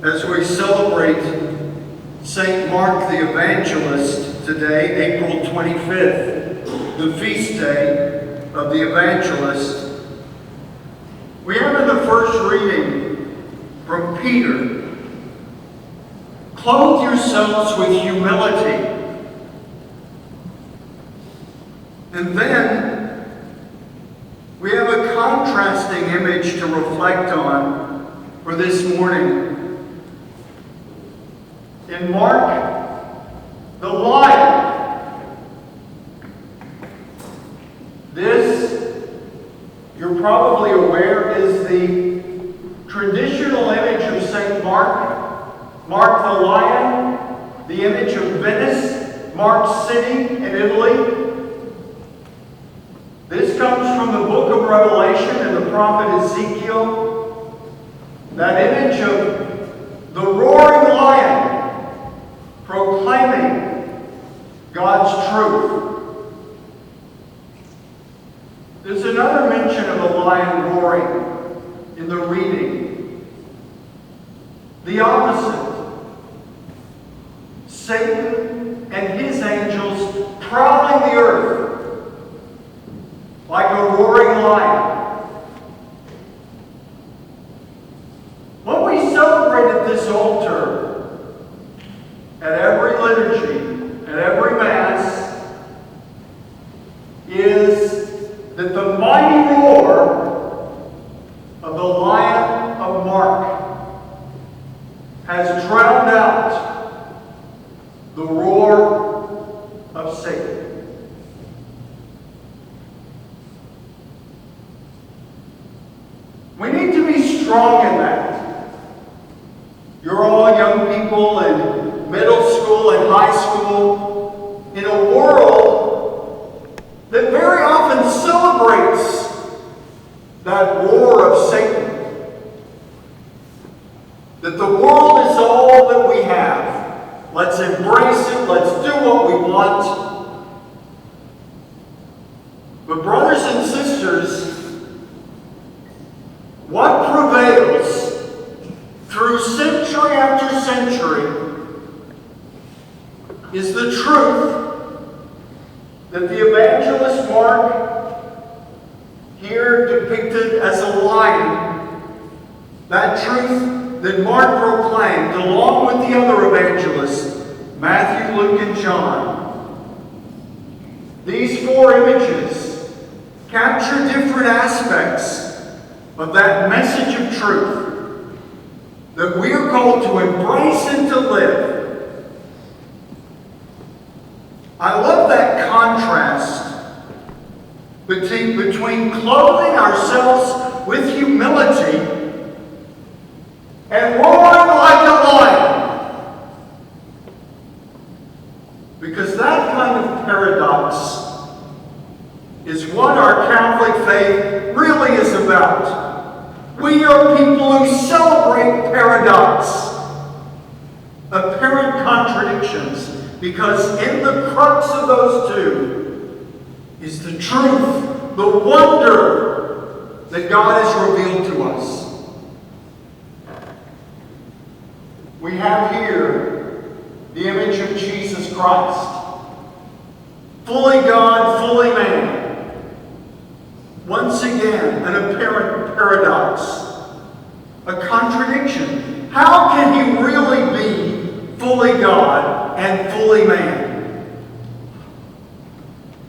as we celebrate St. Mark the Evangelist today, April 25th, the feast day of the Evangelist, we have in the first reading from Peter, "Clothe yourselves with humility." And then we have a contrasting image to reflect on for this morning. In Mark, the lion. This, you're probably aware, is the traditional image of St. Mark. Mark the lion, the image of Venice, Mark City in Italy. This comes from the book of Revelation and the prophet Ezekiel. That image of the roaring lion proclaiming God's truth. There's another mention of a lion roaring in the reading. The opposite. Satan and his angels prowling the earth like a roaring lion. What we celebrate at this altar, at every liturgy, at every Mass, is that the mighty roar of the Lion of Mark has drowned out the roar of Satan. We need to be strong in that. You're all young people in middle school and high school in a world that very often celebrates that roar of Satan. That the world is all that we have. Let's embrace it. Let's do what we want. But brothers and sisters, what prevails through century after century is the truth that the evangelist Mark, here depicted as a lion, that truth that Mark proclaimed along with the other evangelists, Matthew, Luke, and John. These four images capture different aspects of that message of truth that we are called to embrace and to live. I love that contrast between clothing ourselves with humility and roaring like a lion. Because that kind of paradox is what our Catholic faith really is about. We are people who celebrate paradox, apparent contradictions, because in the crux of those two is the truth, the wonder that God has revealed to us. We have here the image of Jesus Christ, fully God, fully man. Once again, an apparent paradox, a contradiction. How can he really be fully God and fully man?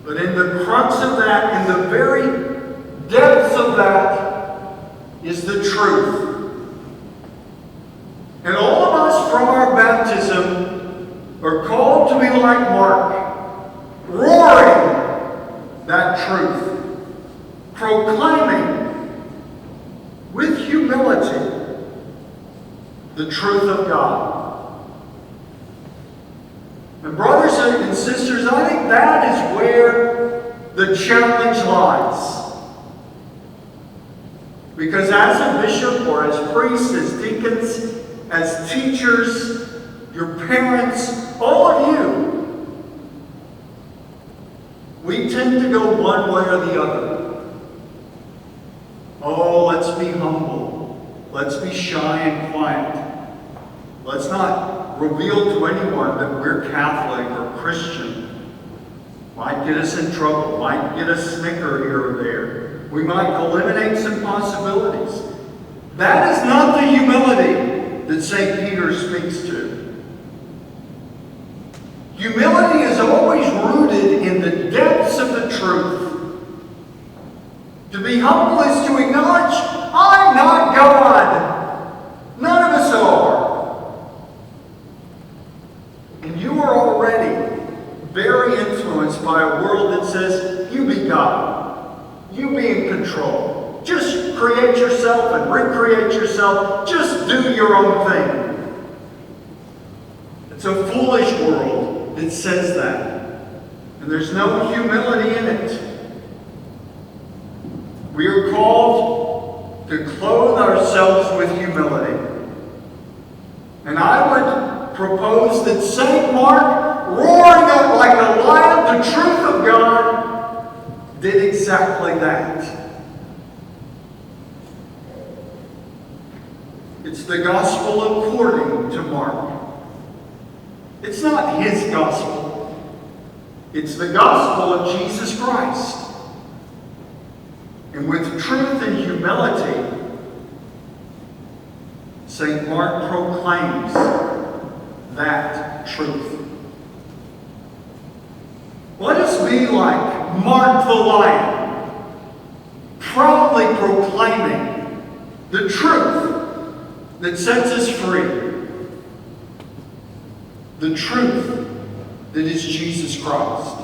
But in the crux of that, in the very depths of that, is the truth. And all of us from our baptism are called to be like Mark, roaring that truth, proclaiming with humility the truth of God. And brothers and sisters, I think that is where the challenge lies. Because as a bishop or as priests, as deacons, as teachers, your parents, all of you, we tend to go one way or the other. Oh, let's be humble. Let's be shy and quiet. not reveal to anyone that we're Catholic or Christian. Might get us in trouble, might get a snicker here or there. We might eliminate some possibilities. That is not the humility that St. Peter speaks to. Humility is always rooted in the depths of the truth. To be humble is to acknowledge, I'm not God. None of us are. And you are already very influenced by a world that says, you be God. You be in control. Just create yourself and recreate yourself. Just do your own thing. It's a foolish world that says that. And there's no humility in it. We are called to clothe ourselves with humility. And I would propose that St. Mark, roaring up like a lion, the truth of God, did exactly that. It's the gospel according to Mark. It's not his gospel. It's the gospel of Jesus Christ. And with truth and humility, St. Mark proclaims that truth. Let us be like Mark the Lion, proudly proclaiming the truth that sets us free, the truth that is Jesus Christ.